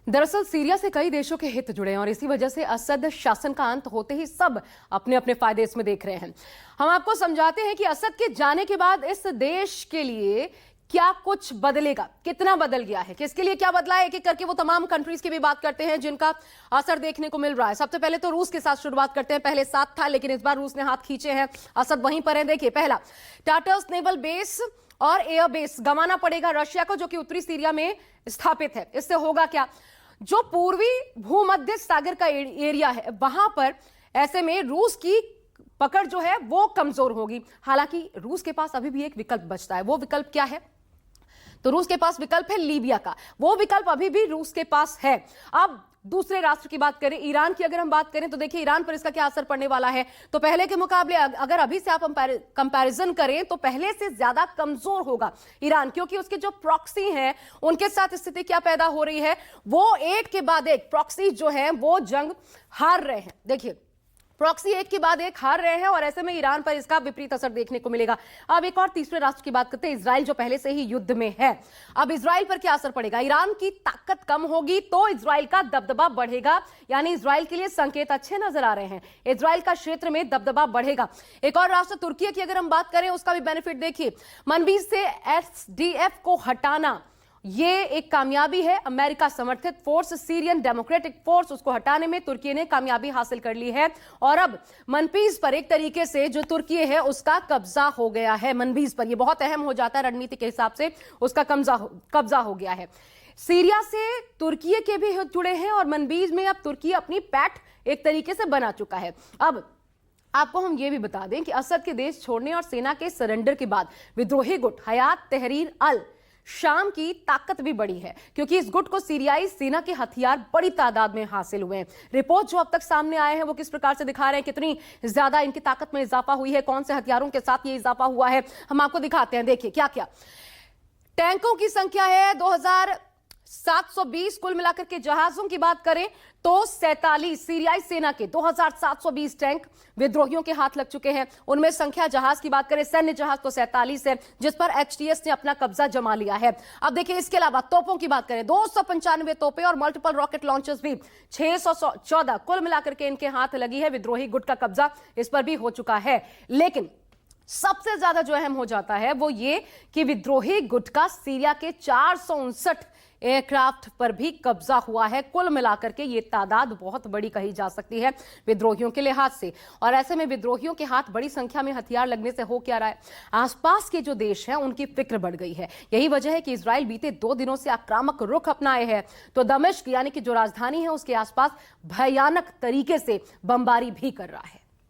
दरअसल सीरिया से कई देशों के हित जुड़े हैं और इसी वजह से असद शासन का अंत होते ही सब अपने अपने फायदे इसमें देख रहे हैं। हम आपको समझाते हैं कि असद के जाने के बाद इस देश के लिए क्या कुछ बदलेगा, कितना बदल गया है, किसके लिए क्या बदला है, एक एक करके वो तमाम कंट्रीज की भी बात करते हैं जिनका असर देखने को मिल रहा है। सबसे पहले तो रूस के साथ शुरुआत करते हैं। पहले साथ था लेकिन इस बार रूस ने हाथ खींचे हैं, असद वहीं पर है। देखिए, पहला, टाटर्स नेवल बेस और एयर बेस गंवाना पड़ेगा रशिया को, जो कि उत्तरी सीरिया में स्थापित है। इससे होगा क्या, जो पूर्वी भूमध्य सागर का एरिया है वहां पर ऐसे में रूस की पकड़ जो है वो कमजोर होगी। हालांकि रूस के पास अभी भी एक विकल्प बचता है। वो विकल्प क्या है? तो रूस के पास विकल्प है लीबिया का। वो विकल्प अभी भी रूस के पास है। अब दूसरे राष्ट्र की बात करें, ईरान की अगर हम बात करें तो देखिए ईरान पर इसका क्या असर पड़ने वाला है। तो पहले के मुकाबले अगर अभी से आप कंपैरिजन करें तो पहले से ज्यादा कमजोर होगा ईरान, क्योंकि उसके जो प्रॉक्सी हैं उनके साथ स्थिति क्या पैदा हो रही है, वो एक के बाद एक प्रॉक्सी जो है वो जंग हार रहे हैं। देखिए, प्रॉक्सी एक के बाद एक हार रहे हैं और ऐसे में ईरान पर इसका विपरीत असर देखने को मिलेगा। अब एक और तीसरे राष्ट्र की बात करते हैं, इजराइल, जो पहले से ही युद्ध में है। अब इजराइल पर क्या असर पड़ेगा? ईरान की ताकत कम होगी तो इजराइल का दबदबा बढ़ेगा, यानी इजराइल के लिए संकेत अच्छे नजर आ रहे हैं। इजराइल का क्षेत्र में दबदबा बढ़ेगा। एक और राष्ट्र तुर्की की अगर हम बात करें, उसका भी बेनिफिट देखिए। मनबीज से एसडीएफ को हटाना, ये एक कामयाबी है। अमेरिका समर्थित फोर्स सीरियन डेमोक्रेटिक फोर्स, उसको हटाने में तुर्की ने कामयाबी हासिल कर ली है और अब मनबीज पर एक तरीके से जो तुर्की है उसका कब्जा हो गया है। मनबीज पर, यह बहुत अहम हो जाता है रणनीति के हिसाब से, उसका कब्जा हो गया है। सीरिया से तुर्की के भी जुड़े हैं और मनबीज में अब तुर्की अपनी पैठ एक तरीके से बना चुका है। अब आपको हम ये भी बता दें कि असद के देश छोड़ने और सेना के सरेंडर के बाद विद्रोही गुट हयात तहरीर अल शाम की ताकत भी बढ़ी है, क्योंकि इस गुट को सीरियाई सेना के हथियार बड़ी तादाद में हासिल हुए हैं। रिपोर्ट जो अब तक सामने आए हैं वो किस प्रकार से दिखा रहे हैं, कितनी ज्यादा इनकी ताकत में इजाफा हुई है, कौन से हथियारों के साथ ये इजाफा हुआ है, हम आपको दिखाते हैं। देखिए क्या क्या टैंकों की संख्या है 2720। कुल मिलाकर के जहाजों की बात करें तो 47 सीरियाई सेना के 2720 टैंक विद्रोहियों के हाथ लग चुके हैं। उनमें संख्या जहाज की बात करें, सैन्य जहाज तो 47 है जिस पर एचटीएस ने अपना कब्जा जमा लिया है। अब देखिए, इसके अलावा तोपों की बात करें, 295 तोपें और मल्टीपल रॉकेट लॉन्चर्स भी 614। कुल मिलाकर के इनके हाथ लगी है। विद्रोही गुट का कब्जा इस पर भी हो चुका है। लेकिन सबसे ज्यादा जो अहम हो जाता है वो ये कि विद्रोही गुट का सीरिया के 459 एयरक्राफ्ट पर भी कब्जा हुआ है। कुल मिलाकर के ये तादाद बहुत बड़ी कही जा सकती है विद्रोहियों के लिहाज से। और ऐसे में विद्रोहियों के हाथ बड़ी संख्या में हथियार लगने से हो क्या रहा है, आसपास के जो देश हैं उनकी फिक्र बढ़ गई है। यही वजह है कि इजराइल बीते 2 दिनों से आक्रामक रुख अपनाए है। तो दमिश्क यानी कि जो राजधानी है उसके आसपास भयानक तरीके से बमबारी भी कर रहा है।